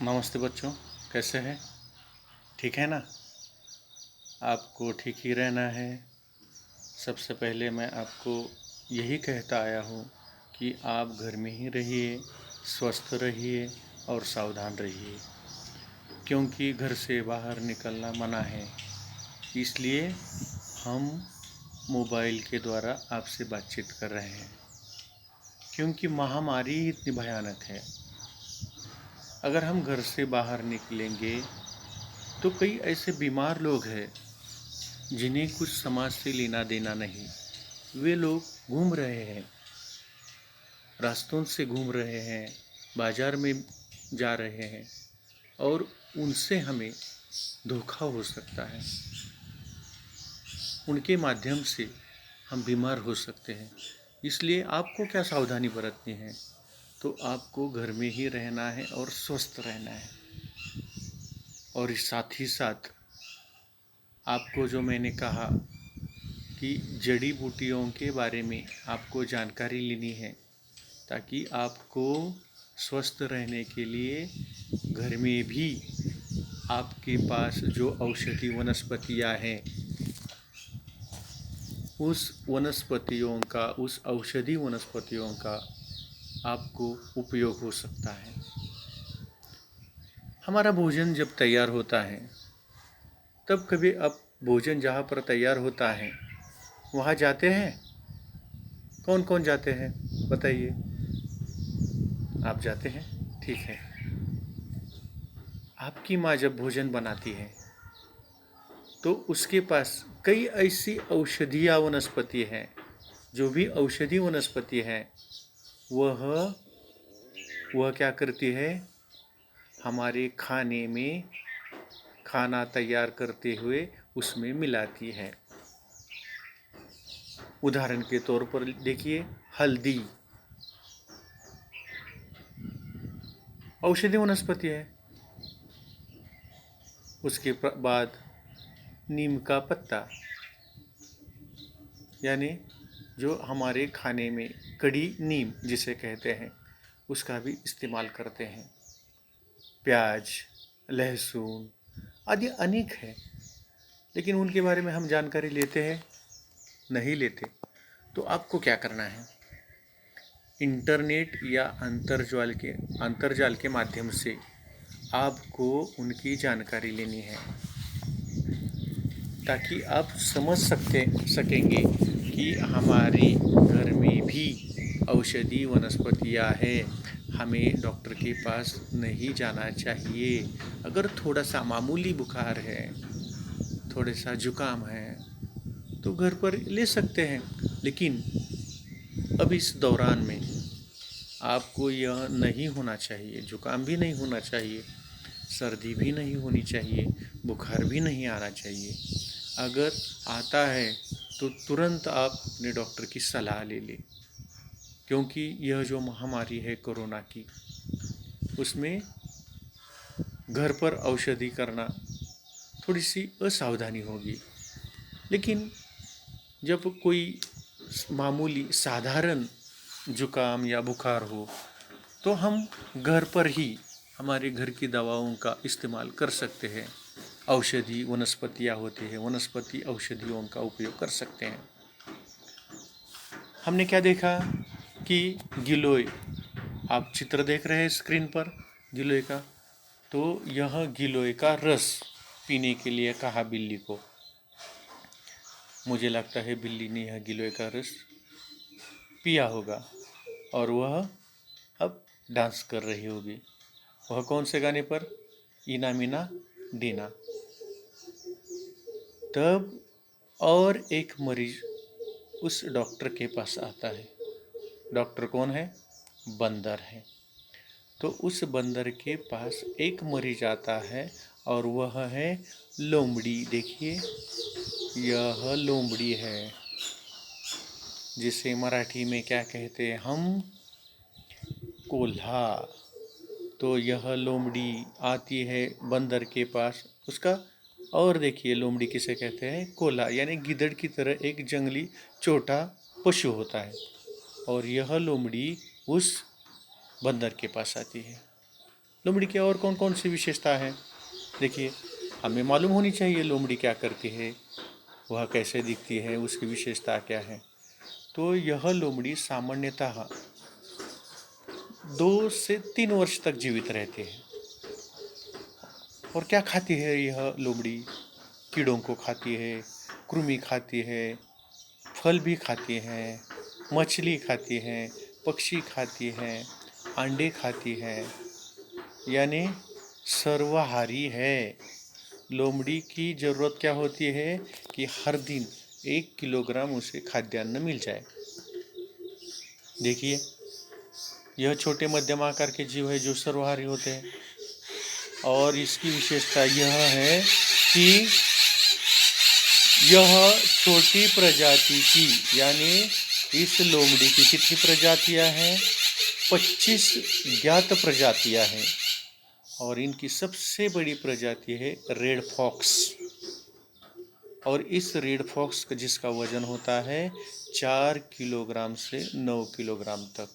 नमस्ते बच्चों, कैसे हैं? ठीक है ना? आपको ठीक ही रहना है। सबसे पहले मैं आपको यही कहता आया हूँ कि आप घर में ही रहिए, स्वस्थ रहिए और सावधान रहिए, क्योंकि घर से बाहर निकलना मना है। इसलिए हम मोबाइल के द्वारा आपसे बातचीत कर रहे हैं, क्योंकि महामारी इतनी भयानक है। अगर हम घर से बाहर निकलेंगे तो कई ऐसे बीमार लोग हैं जिन्हें कुछ समाज से लेना देना नहीं। वे लोग घूम रहे हैं, रास्तों से घूम रहे हैं, बाजार में जा रहे हैं और उनसे हमें धोखा हो सकता है। उनके माध्यम से हम बीमार हो सकते हैं। इसलिए आपको क्या सावधानी बरतनी है? तो आपको घर में ही रहना है और स्वस्थ रहना है। और इस साथ ही साथ आपको जो मैंने कहा कि जड़ी बूटियों के बारे में आपको जानकारी लेनी है, ताकि आपको स्वस्थ रहने के लिए घर में भी आपके पास जो औषधि वनस्पतियाँ हैं, उस औषधि वनस्पतियों का आपको उपयोग हो सकता है। हमारा भोजन जब तैयार होता है, तब कभी आप भोजन जहाँ पर तैयार होता है वहाँ जाते हैं? कौन कौन जाते हैं बताइए? आप जाते हैं? ठीक है। आपकी माँ जब भोजन बनाती है तो उसके पास कई ऐसी औषधीय वनस्पति हैं। जो भी औषधि वनस्पति है वह क्या करती है? हमारे खाने में खाना तैयार करते हुए उसमें मिलाती है। उदाहरण के तौर पर देखिए, हल्दी औषधि वनस्पति है। उसके बाद नीम का पत्ता, यानी जो हमारे खाने में कड़ी नीम जिसे कहते हैं, उसका भी इस्तेमाल करते हैं। प्याज, लहसुन आदि अनेक है, लेकिन उनके बारे में हम जानकारी लेते हैं? नहीं लेते। तो आपको क्या करना है? इंटरनेट या अंतर्जाल के माध्यम से आपको उनकी जानकारी लेनी है, ताकि आप समझ सकेंगे कि हमारे घर में भी औषधि वनस्पतियाँ हैं। हमें डॉक्टर के पास नहीं जाना चाहिए। अगर थोड़ा सा मामूली बुखार है, थोड़ा सा जुकाम है, तो घर पर ले सकते हैं। लेकिन अब इस दौरान में आपको यह नहीं होना चाहिए, जुकाम भी नहीं होना चाहिए, सर्दी भी नहीं होनी चाहिए, बुखार भी नहीं आना चाहिए। अगर आता है तो तुरंत आप अपने डॉक्टर की सलाह ले लें, क्योंकि यह जो महामारी है कोरोना की, उसमें घर पर औषधि करना थोड़ी सी असावधानी होगी। लेकिन जब कोई मामूली साधारण जुकाम या बुखार हो तो हम घर पर ही हमारे घर की दवाओं का इस्तेमाल कर सकते हैं। औषधि वनस्पतियाँ होती है, वनस्पति औषधियों का उपयोग कर सकते हैं। हमने क्या देखा कि गिलोय, आप चित्र देख रहे हैं स्क्रीन पर गिलोय का, तो यह गिलोय का रस पीने के लिए कहा बिल्ली को। मुझे लगता है बिल्ली ने यह गिलोय का रस पिया होगा और वह अब डांस कर रही होगी। वह कौन से गाने पर? इना मीना डीना। तब और एक मरीज उस डॉक्टर के पास आता है। डॉक्टर कौन है? बंदर है। तो उस बंदर के पास एक मरीज आता है और वह है लोमड़ी। देखिए, यह लोमड़ी है, जिसे मराठी में क्या कहते हैं हम? कोल्हा। तो यह लोमड़ी आती है बंदर के पास। उसका और देखिए, लोमड़ी किसे कहते हैं? कोल्हा, यानी गिद्धड़ की तरह एक जंगली छोटा पशु होता है। और यह लोमड़ी उस बंदर के पास आती है। लोमड़ी की और कौन कौन सी विशेषता है? देखिए, हमें मालूम होनी चाहिए लोमड़ी क्या करती है, वह कैसे दिखती है, उसकी विशेषता क्या है। तो यह लोमड़ी सामान्यतः 2 से 3 वर्ष तक जीवित रहती है। और क्या खाती है यह लोमड़ी? कीड़ों को खाती है, कृमि खाती है, फल भी खाती है, मछली खाती है, पक्षी खाती है, अंडे खाती है, यानी सर्वहारी है। लोमड़ी की ज़रूरत क्या होती है कि हर दिन 1 किलोग्राम उसे खाद्यान्न मिल जाए। देखिए, यह छोटे मध्यम आकार के जीव है जो सर्वहारी होते हैं। और इसकी विशेषता यह है कि यह छोटी प्रजाति की, यानी इस लोमड़ी की कितनी प्रजातियां हैं? 25 ज्ञात प्रजातियां हैं। और इनकी सबसे बड़ी प्रजाति है रेड फॉक्स। और इस रेड फॉक्स जिसका वजन होता है 4 किलोग्राम से 9 किलोग्राम तक।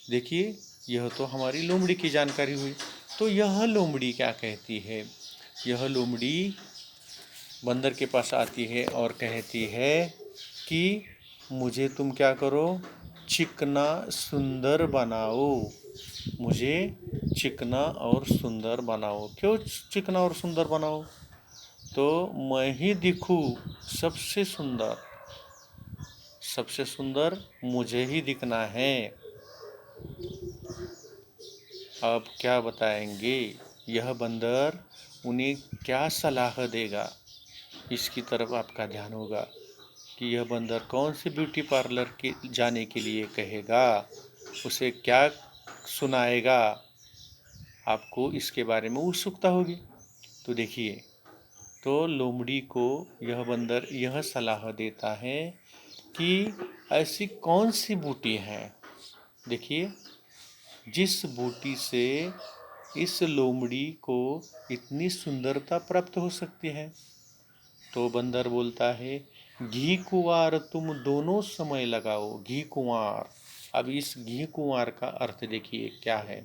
देखिए, यह तो हमारी लोमड़ी की जानकारी हुई। तो यह लोमड़ी क्या कहती है? यह लोमड़ी बंदर के पास आती है और कहती है कि मुझे तुम क्या करो, चिकना सुंदर बनाओ, मुझे चिकना और सुंदर बनाओ। क्यों चिकना और सुंदर बनाओ? तो मैं ही दिखूं सबसे सुंदर, सबसे सुंदर मुझे ही दिखना है। अब क्या बताएंगे यह बंदर, उन्हें क्या सलाह देगा, इसकी तरफ आपका ध्यान होगा कि यह बंदर कौन से ब्यूटी पार्लर के जाने के लिए कहेगा, उसे क्या सुनाएगा, आपको इसके बारे में उत्सुकता होगी। तो देखिए, तो लोमड़ी को यह बंदर यह सलाह देता है कि ऐसी कौन सी बूटी है, देखिए, जिस बूटी से इस लोमड़ी को इतनी सुंदरता प्राप्त हो सकती है। तो बंदर बोलता है, घी कुंवार तुम दोनों समय लगाओ। घी कुंवार, अब इस घी कुंवार का अर्थ देखिए क्या है।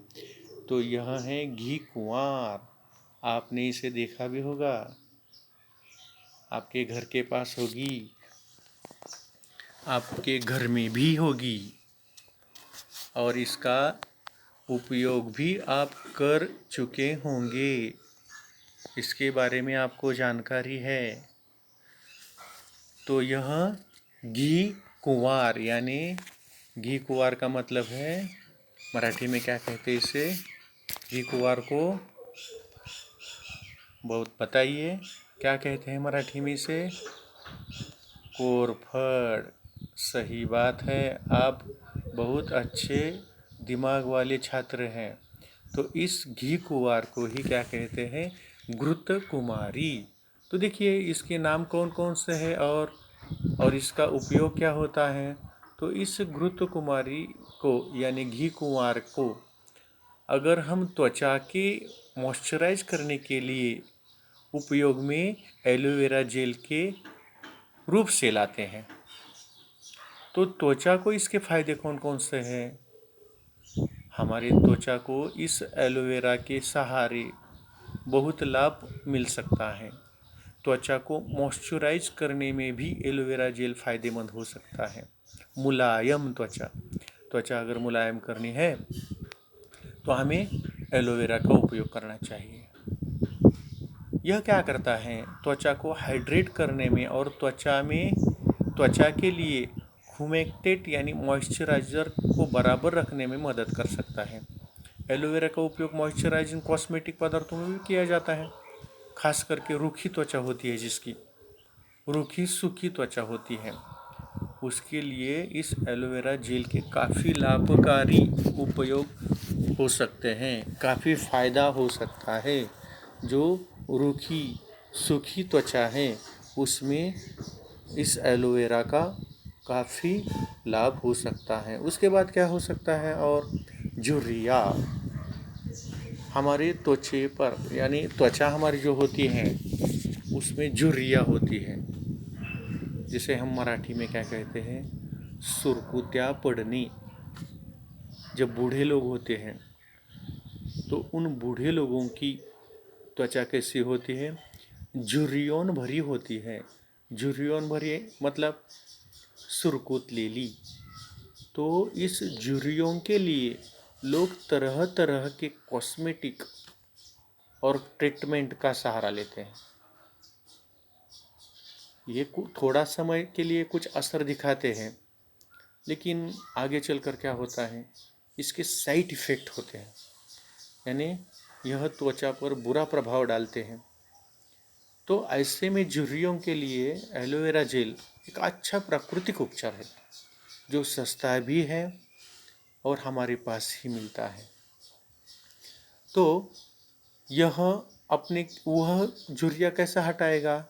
तो यह है घी कुंवार। आपने इसे देखा भी होगा, आपके घर के पास होगी, आपके घर में भी होगी, और इसका उपयोग भी आप कर चुके होंगे, इसके बारे में आपको जानकारी है। तो यह घी कुंवार, यानी घी कुंवार का मतलब है, मराठी में क्या कहते हैं इसे, घी कुंवार को बहुत बताइए क्या कहते हैं मराठी में इसे? कोरफड। सही बात है, आप बहुत अच्छे दिमाग वाले छात्र हैं। तो इस घी कुंवार को ही क्या कहते हैं? घृत कुमारी। तो देखिए, इसके नाम कौन कौन से हैं और इसका उपयोग क्या होता है। तो इस घृत कुमारी को, यानी घी कुंवार को, अगर हम त्वचा के मॉइस्चराइज करने के लिए उपयोग में एलोवेरा जेल के रूप से लाते हैं। तो त्वचा को इसके फायदे कौन कौन से हैं? हमारी त्वचा को इस एलोवेरा के सहारे बहुत लाभ मिल सकता है। त्वचा को मॉइस्चराइज करने में भी एलोवेरा जेल फायदेमंद हो सकता है। मुलायम त्वचा, त्वचा अगर मुलायम करनी है तो हमें एलोवेरा का उपयोग करना चाहिए। यह क्या करता है? त्वचा को हाइड्रेट करने में और त्वचा के लिए ह्यूमेक्टेट यानी मॉइस्चराइज़र को बराबर रखने में मदद कर सकता है। एलोवेरा का उपयोग मॉइस्चराइजिंग कॉस्मेटिक पदार्थों में भी किया जाता है। खास करके रूखी त्वचा होती है, जिसकी रूखी सूखी त्वचा होती है, उसके लिए इस एलोवेरा जेल के काफ़ी लाभकारी उपयोग हो सकते हैं, काफ़ी फ़ायदा हो सकता है। जो रूखी सूखी त्वचा है उसमें इस एलोवेरा का काफ़ी लाभ हो सकता है। उसके बाद क्या हो सकता है? और झुर्रियाँ, हमारे त्वचे पर, यानी त्वचा हमारी जो होती है उसमें झुर्रियाँ होती है, जिसे हम मराठी में क्या कहते हैं? सुरकुत्या पड़नी। जब बूढ़े लोग होते हैं तो उन बूढ़े लोगों की त्वचा कैसी होती है? झुर्रियों भरी होती है। झुर्रियों भरी मतलब सुरकुत-लेली। तो इस झुर्रियों के लिए लोग तरह तरह के कॉस्मेटिक और ट्रीटमेंट का सहारा लेते हैं। ये थोड़ा समय के लिए कुछ असर दिखाते हैं, लेकिन आगे चलकर क्या होता है, इसके साइड इफ़ेक्ट होते हैं, यानी यह त्वचा पर बुरा प्रभाव डालते हैं। तो ऐसे में झुर्रियों के लिए एलोवेरा जेल एक अच्छा प्राकृतिक उपचार है, जो सस्ता भी है और हमारे पास ही मिलता है। तो यह अपने वह झुर्रियाँ कैसा हटाएगा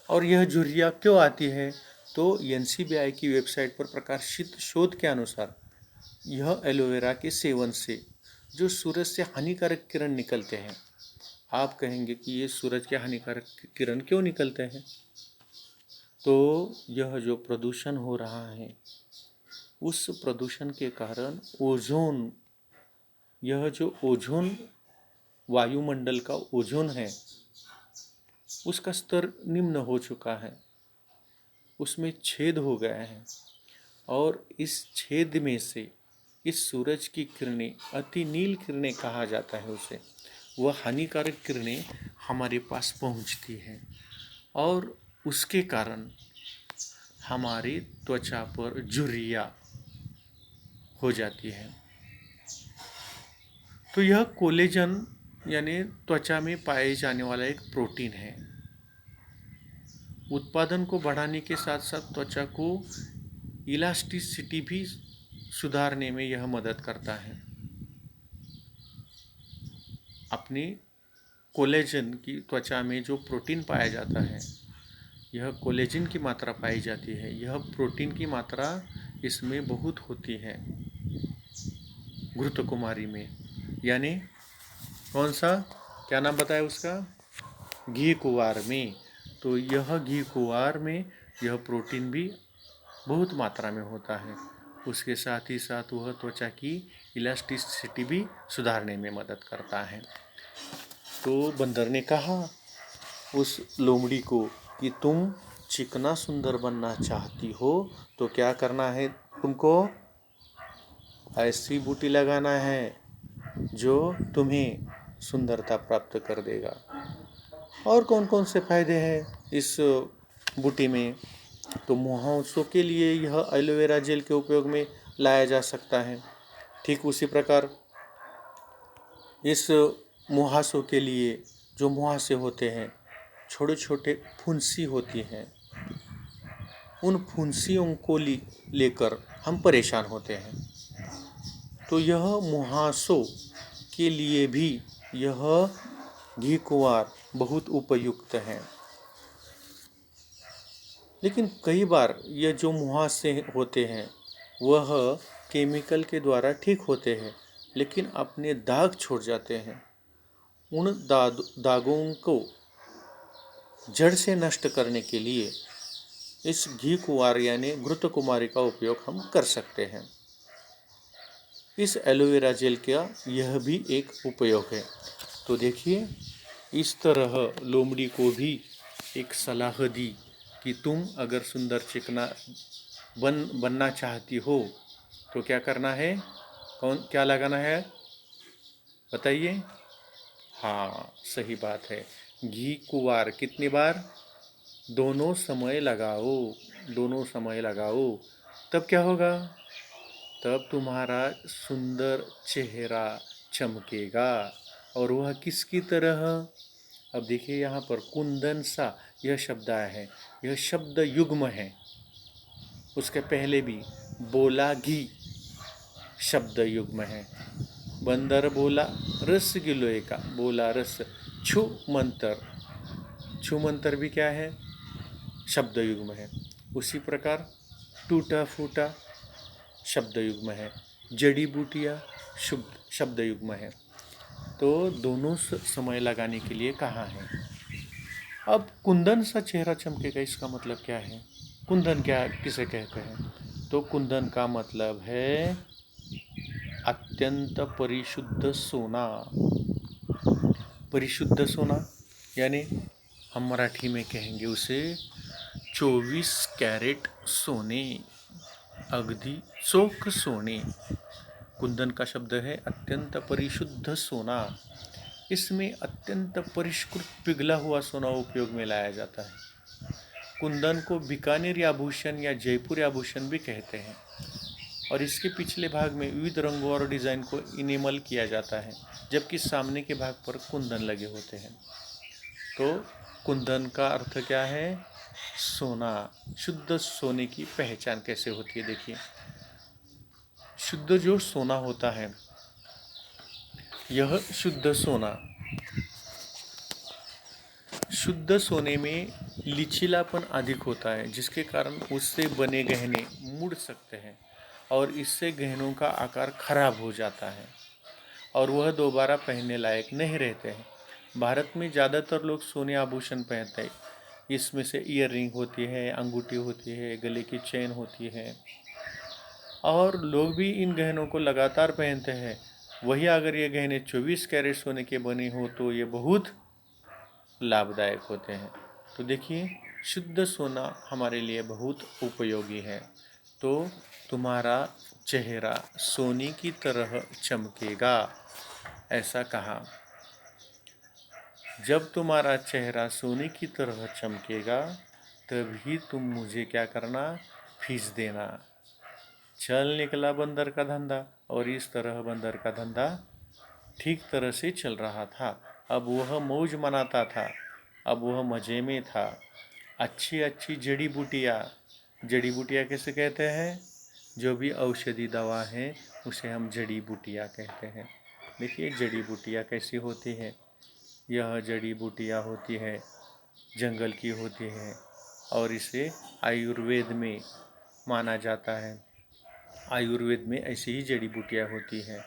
और यह झुर्रियाँ क्यों आती है? तो NCBI की वेबसाइट पर प्रकाशित शोध के अनुसार यह एलोवेरा के सेवन से जो सूरज से हानिकारक किरण निकलते हैं, आप कहेंगे कि ये सूरज के हानिकारक किरण क्यों निकलते हैं? तो यह जो प्रदूषण हो रहा है, उस प्रदूषण के कारण ओजोन, यह जो ओजोन वायुमंडल का ओजोन है, उसका स्तर निम्न हो चुका है, उसमें छेद हो गया है और इस छेद में से इस सूरज की किरणें, अति नील किरणें कहा जाता है उसे, वह हानिकारक किरणें हमारे पास पहुंचती हैं और उसके कारण हमारी त्वचा पर झुर्रियाँ हो जाती है। तो यह कोलेजन यानी त्वचा में पाए जाने वाला एक प्रोटीन है। उत्पादन को बढ़ाने के साथ साथ त्वचा को इलास्टिसिटी भी सुधारने में यह मदद करता है। अपनी कोलेजन की त्वचा में जो प्रोटीन पाया जाता है, यह कोलेजन की मात्रा पाई जाती है, यह प्रोटीन की मात्रा इसमें बहुत होती है घृतकुमारी में, यानी कौन सा, क्या नाम बताया उसका, घी कुंवार में। तो यह घी कुंवार में यह प्रोटीन भी बहुत मात्रा में होता है। उसके साथ ही साथ वह त्वचा की इलास्टिसिटी भी सुधारने में मदद करता है। तो बंदर ने कहा उस लोमड़ी को कि तुम चिकना सुंदर बनना चाहती हो तो क्या करना है तुमको? ऐसी बूटी लगाना है जो तुम्हें सुंदरता प्राप्त कर देगा। और कौन कौन से फायदे हैं इस बूटी में? तो मुहांसों के लिए यह एलोवेरा जेल के उपयोग में लाया जा सकता है। ठीक उसी प्रकार इस मुहांसों के लिए, जो मुहांसे होते हैं, छोटे छोटे फुंसी होती हैं, उन फुंसियों को लेकर हम परेशान होते हैं। तो यह मुहांसों के लिए भी यह घी कुंवार बहुत उपयुक्त है। लेकिन कई बार ये जो मुहांसे होते हैं वह केमिकल के द्वारा ठीक होते हैं, लेकिन अपने दाग छोड़ जाते हैं। उन दागों को जड़ से नष्ट करने के लिए इस घी कुंवार यानी घृतकुमारी का उपयोग हम कर सकते हैं। इस एलोवेरा जेल का यह भी एक उपयोग है। तो देखिए, इस तरह लोमड़ी को भी एक सलाह दी कि तुम अगर सुंदर चिकना बनना चाहती हो तो क्या करना है, क्या लगाना है बताइए? हाँ, सही बात है, घी कुंवार कितनी बार? दोनों समय लगाओ, दोनों समय लगाओ। तब क्या होगा? तब तुम्हारा सुंदर चेहरा चमकेगा। और वह किसकी तरह? अब देखिए यहाँ पर कुंदन सा यह शब्द आया है, यह शब्द युग्म है। उसके पहले भी बोला घी शब्द युग्म है। बंदर बोला रस गिलोय का, बोला रस। छू मंतर, छू मंतर भी क्या है? शब्द युग्म है। उसी प्रकार टूटा फूटा शब्द युग्म है। जड़ी बूटियाँ शब्द युग्म है। तो दोनों समय लगाने के लिए कहा है। अब कुंदन सा चेहरा चमकेगा, इसका मतलब क्या है? कुंदन क्या किसे कहते हैं? तो कुंदन का मतलब है अत्यंत परिशुद्ध सोना। परिशुद्ध सोना यानी हम मराठी में कहेंगे उसे 24 कैरेट सोने, अगदी चोख सोने। कुंदन का शब्द है अत्यंत परिशुद्ध सोना। इसमें अत्यंत परिष्कृत पिघला हुआ सोना उपयोग में लाया जाता है। कुंदन को बीकानेरी आभूषण या जयपुरी आभूषण भी कहते हैं और इसके पिछले भाग में विविध रंगों और डिज़ाइन को इनेमल किया जाता है, जबकि सामने के भाग पर कुंदन लगे होते हैं। तो कुंदन का अर्थ क्या है? सोना। शुद्ध सोने की पहचान कैसे होती है देखिए। शुद्ध जो सोना होता है, यह शुद्ध सोना, शुद्ध सोने में लचीलापन अधिक होता है, जिसके कारण उससे बने गहने मुड़ सकते हैं और इससे गहनों का आकार खराब हो जाता है और वह दोबारा पहनने लायक नहीं रहते हैं। भारत में ज़्यादातर लोग सोने आभूषण पहनते हैं। इसमें से ईयर रिंग होती है, अंगूठी होती है, गले की चेन होती है और लोग भी इन गहनों को लगातार पहनते हैं। वही अगर ये गहने 24 कैरेट सोने के बने हो तो ये बहुत लाभदायक होते हैं। तो देखिए, शुद्ध सोना हमारे लिए बहुत उपयोगी है। तो तुम्हारा चेहरा सोने की तरह चमकेगा, ऐसा कहा। जब तुम्हारा चेहरा सोने की तरह चमकेगा तभी तुम मुझे क्या करना? फीस देना। चल निकला बंदर का धंधा। और इस तरह बंदर का धंधा ठीक तरह से चल रहा था। अब वह मौज मनाता था, अब वह मज़े में था। अच्छी अच्छी जड़ी बूटियाँ, जड़ी बूटियाँ कैसे कहते हैं? जो भी औषधि दवा है उसे हम जड़ी बूटियाँ कहते हैं। देखिए जड़ी बूटियाँ कैसी होती है। यह जड़ी बूटियाँ होती है, जंगल की होती है और इसे आयुर्वेद में माना जाता है। आयुर्वेद में ऐसी ही जड़ी बूटियाँ होती हैं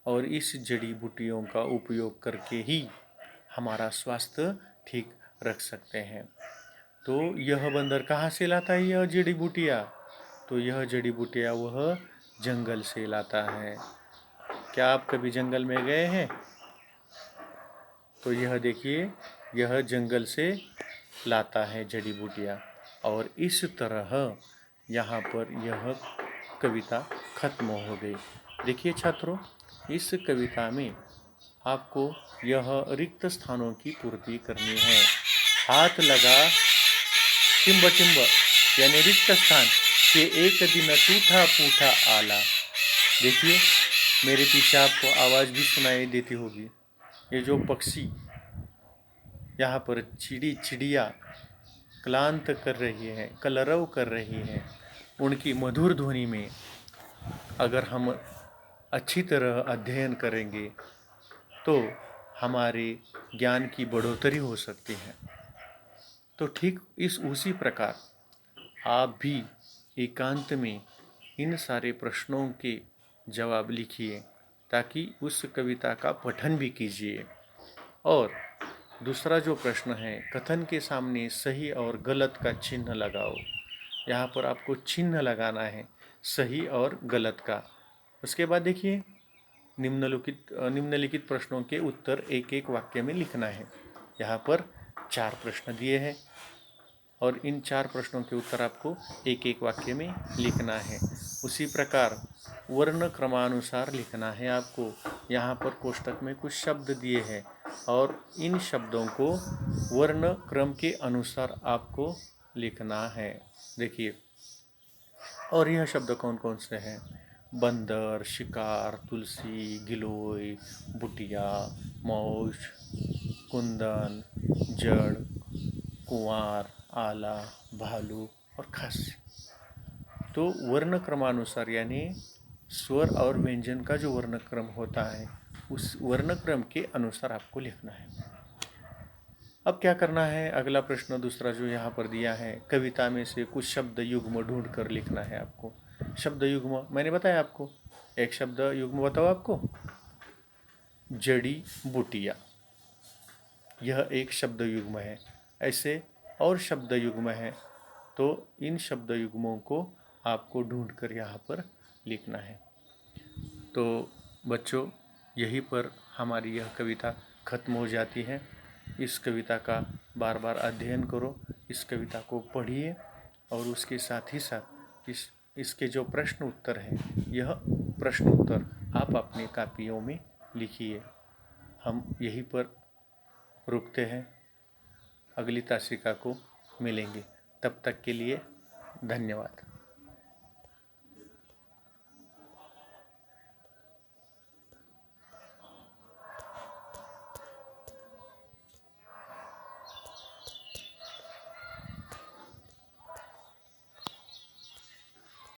और इस जड़ी बूटियों का उपयोग करके ही हमारा स्वास्थ्य ठीक रख सकते हैं। तो यह बंदर कहाँ से लाता है यह जड़ी बूटियाँ? तो यह जड़ी बूटियाँ वह जंगल से लाता है। क्या आप कभी जंगल में गए हैं? तो यह देखिए, यह जंगल से लाता है जड़ी बूटियाँ। और इस तरह यहाँ पर यह कविता खत्म हो गई। देखिए छात्रों, इस कविता में आपको यह रिक्त स्थानों की पूर्ति करनी है। हाथ लगा टिम्ब टिम्ब यानी रिक्त स्थान के एक दिन टूटा फूटा आला। देखिए मेरे पीछे आपको आवाज़ भी सुनाई देती होगी। ये जो पक्षी यहाँ पर चिड़िया क्लांत कर रही है, कलरव कर रही है, उनकी मधुर ध्वनि में अगर हम अच्छी तरह अध्ययन करेंगे तो हमारे ज्ञान की बढ़ोतरी हो सकती है। तो ठीक उसी प्रकार आप भी एकांत में इन सारे प्रश्नों के जवाब लिखिए ताकि उस कविता का पठन भी कीजिए। और दूसरा जो प्रश्न है, कथन के सामने सही और गलत का चिन्ह लगाओ। यहाँ पर आपको चिन्ह लगाना है सही और गलत का। उसके बाद देखिए निम्नलिखित प्रश्नों के उत्तर एक एक वाक्य में लिखना है। यहाँ पर 4 प्रश्न दिए हैं और इन 4 प्रश्नों के उत्तर आपको एक एक वाक्य में लिखना है। उसी प्रकार वर्ण क्रमानुसार लिखना है आपको। यहाँ पर कोष्टक में कुछ शब्द दिए हैं और इन शब्दों को वर्ण क्रम के अनुसार आपको लिखना है। देखिए, और यह शब्द कौन कौन से हैं? बंदर, शिकार, तुलसी, गिलोय, बुटिया, मौज, कुंदन, जड़, कुंवार, आला, भालू और खस। तो वर्ण क्रमानुसार यानी स्वर और व्यंजन का जो वर्णक्रम होता है उस वर्णक्रम के अनुसार आपको लिखना है। अब क्या करना है? अगला प्रश्न दूसरा जो यहाँ पर दिया है, कविता में से कुछ शब्द युग्म ढूंढ कर लिखना है आपको। शब्द युग्म मैंने बताया आपको। एक शब्द युग्म बताओ आपको। जड़ी बूटियाँ, यह एक शब्द युग्म है। ऐसे और शब्द युग्म है, तो इन शब्द युग्मों को आपको ढूंढ कर यहाँ पर लिखना है। तो बच्चों, यहीं पर हमारी यह कविता खत्म हो जाती है। इस कविता का बार बार अध्ययन करो, इस कविता को पढ़िए और उसके साथ ही साथ इसके जो प्रश्न उत्तर हैं, यह प्रश्न उत्तर आप अपनी कापियों में लिखिए। हम यहीं पर रुकते हैं, अगली तासिका को मिलेंगे। तब तक के लिए धन्यवाद।